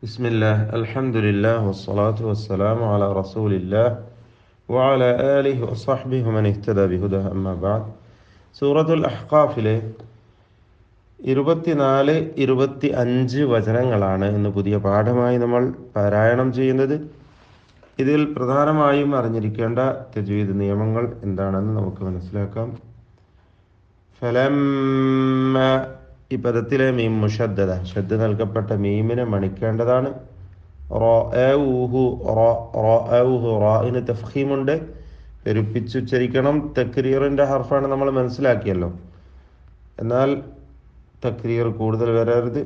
بسم الله الحمد لله والصلاة والسلام على رسول الله وعلى آله وصحبه ومن اهتدى بهداه أما بعد സൂറത്തുൽ അഹ്ഖാഫിലെ 24, 25 വചനങ്ങളാണ് ഇന്ന് പുതിയ പാഠമായി നമ്മൾ പാരായണം ചെയ്യുന്നത്. ഇതിൽ പ്രധാനമായും അറിഞ്ഞിരിക്കേണ്ട തജ്വീദ് നിയമങ്ങൾ എന്താണെന്ന് നമുക്ക് മനസ്സിലാക്കാം. ഫലമ്മ, ഈ പദത്തിലെ മീം മുഷദ്ദദ, ശ്രദ്ധ നൽകപ്പെട്ട മീമിനെ മണിക്കേണ്ടതാണ്. റഅഊഹു, റഅഊഹു, റാഇന് തഫ്ഖീമുണ്ട്, പെരുപ്പിച്ചുച്ചരിക്കണം. തക്രീറിന്റെ ഹർഫാണ് നമ്മൾ മനസ്സിലാക്കിയല്ലോ, എന്നാൽ തക്രീർ കൂടുതൽ വരരുത്.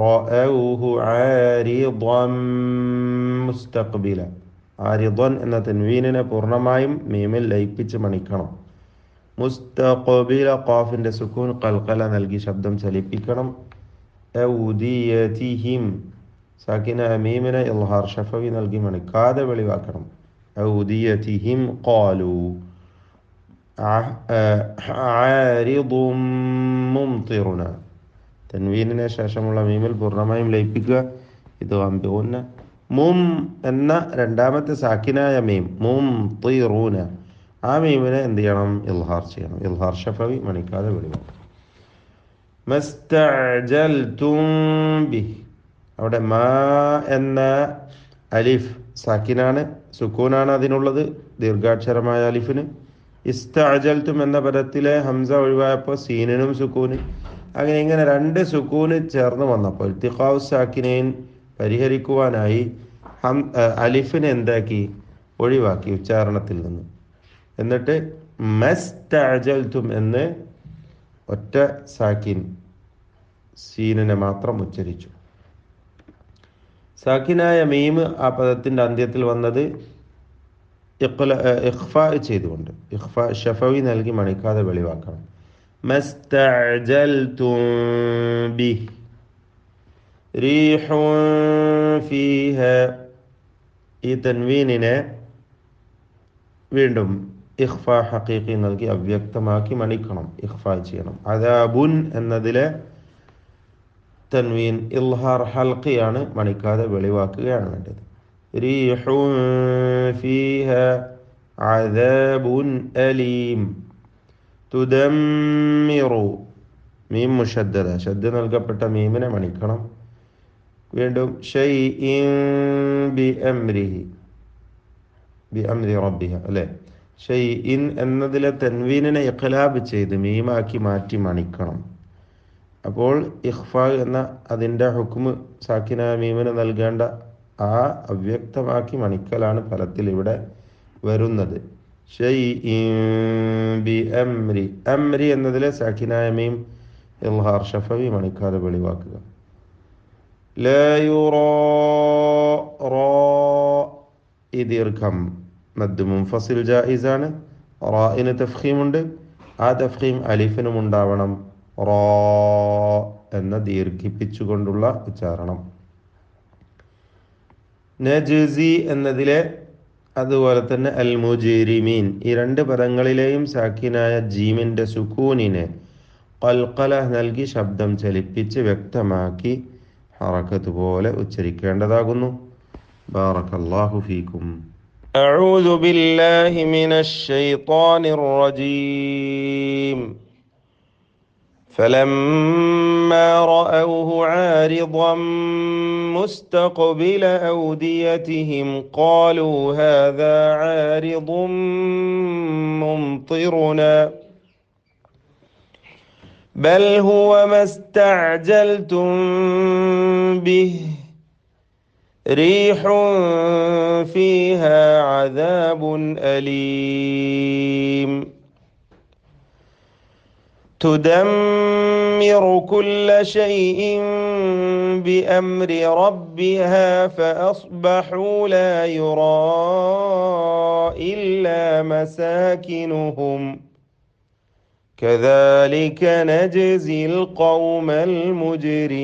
റഅഊഹു ആരിദൻ മുസ്തഖ്ബില, ആരിദൻ എന്ന തൻവീനിനെ പൂർണ്ണമായും മീമിൽ ലയിപ്പിച്ച് മണിക്കണം. മുസ്തഖ്ബില, ഖാഫിന്റെ സുക്കൂൻ ഖൽഖല നൽകി ശബ്ദം ചലിപ്പിക്കണം. ഔദിയതിഹിം, സാക്കിന മീമിനെ ഇൽഹാർ ഷഫവി നൽകി മണിക്കാതെ വെളിവാക്കണം. ഔദിയതിഹിം ഖാലു ആരിദും മുംതിറുന, തൻവീനിന് ശേഷമുള്ള മീമിൽ പൂർണ്ണമായും ലയിപ്പിക്കുക. ഇത് അംബിഊന. മും എന്ന രണ്ടാമത്തെ സാക്കിനായ മീം, മുംതിറൂന, ആ മീമിനെ എന്ത് ചെയ്യണം? ഇൽഹാർ ചെയ്യണം. ഇൽഹാർ ഷഫവി മണിക്കാതെ വെളിവാക്കണം. മസ്തഅജൽതും ബിഹി, അവിടെ മാ എന്ന അലിഫ് സാക്കിനാണ്, സുക്കൂനാണ് അതിനുള്ളത്, ദീർഘാക്ഷരമായ അലിഫിന്. ഇസ്തഅജൽതും എന്ന പദത്തിലെ ഹംസ ഒഴിവായപ്പോൾ സീനിനും സുക്കൂന്, അങ്ങനെ ഇങ്ങനെ രണ്ട് സുക്കൂന് ചേർന്ന് വന്നപ്പോൾ ഇൽത്തിഖാഉ സാക്കിനൈൻ പരിഹരിക്കുവാനായി അലിഫിനെ എന്താക്കി? ഒഴിവാക്കി ഉച്ചാരണത്തിൽ നിന്ന്. എന്നിട്ട് മസ്തഅജൽതും എന്ന് ഒറ്റ സാക്കിൻ സീനിനെ മാത്രം ഉച്ചരിച്ചു. സാക്കിനായ മീം ആ പദത്തിന്റെ അന്ത്യത്തിൽ വന്നത് ഇഖ്ഫാ ചെയ്തുകൊണ്ട്, ഇഖ്ഫാ ഷഫവി നൽകി മണിക്കാതെ വെളിവാക്കണം. മസ്തഅജൽതും ബിഹി റീഹുൻ ഫീഹ, ഈ തൻവീനിനെ വീണ്ടും ഇഖ്ഫാ ഹഖീഖി നൽകി അവ്യക്തമാക്കി മണിക്കണം, ഇഖ്ഫാ ചെയ്യണം. അദാബുൻ എന്നതിലെ തൻവീൻ ഇൽഹാർ ഹൽഖിയാണ്, മണിക്കാതെ വെളിവാക്കുകയാണ് വേണ്ടത്. റീഹുൻ ഫീഹ അദാബുൻ അലീം. തുദമ്മിറു, മീം മുഷദ്ദദ, ശ്രദ്ധ നൽകപ്പെട്ട മീമിനെ മണിക്കണം. വീണ്ടും ഷൈഇൻ ബിഅംരിഹി, ബിഅംരി റബ്ബിഹ അല്ലേ. ഷൈഇൻ എന്നതിലെ തൻവീനിനെ ഇഖ്ലാബ് ചെയ്ത് മീമാക്കി മാറ്റി മണിക്കണം. അപ്പോൾ ഇഖ്ഫാ എന്ന അതിൻ്റെ ഹുക്മ് സാക്കിനായ മീമിന് നൽകേണ്ട ആ അവ്യക്തമാക്കി മണിക്കലാണ് ഫലത്തിൽ ഇവിടെ വരുന്നത്. ഷൈഇൻ ബിഅംരി, അംരി എന്നതിലെ സാക്കിനായ മീം ഇൽഹാർ ഷഫവി മണിക്കാതെ വെളിവാക്കുക. ലാ യുറാ, റാ, ഈ ദീർഘം മദ് മുൻഫസിൽ ജായിസാണ്. റാഇന് തഫ്ഖീമുണ്ട്, ആ തഫ്ഖീം അലിഫിനും ഉണ്ടാവണം. റാ എന്ന ദീർഘിപ്പിച്ചുകൊണ്ടുള്ള ഉച്ചാരണം. നജ്സി എന്നതിലെ അതുപോലെ തന്നെ അൽ മുജ്രിമീൻ, ഈ രണ്ട് പദങ്ങളിലെയും സാക്കിനായ ജീമിന്റെ സുക്കൂനിനെ ഖൽഖല നൽകി ശബ്ദം ചലിപ്പിച്ച് വ്യക്തമാക്കി ഹറക്കത്ത് പോലെ ഉച്ചരിക്കേണ്ടതാകുന്നു. ബാറക്കല്ലാഹു ഫീക്കും. أعوذ بالله من الشيطان الرجيم. فلما رأوه عارضا مستقبل أوديتهم قالوا هذا عارض ممطرنا بل هو ما استعجلتم به ريح فيها عذاب أليم تدمر كل شيء بأمر ربها فأصبحوا لا يرى إلا مساكنهم كذلك نجزي القوم المجرمين.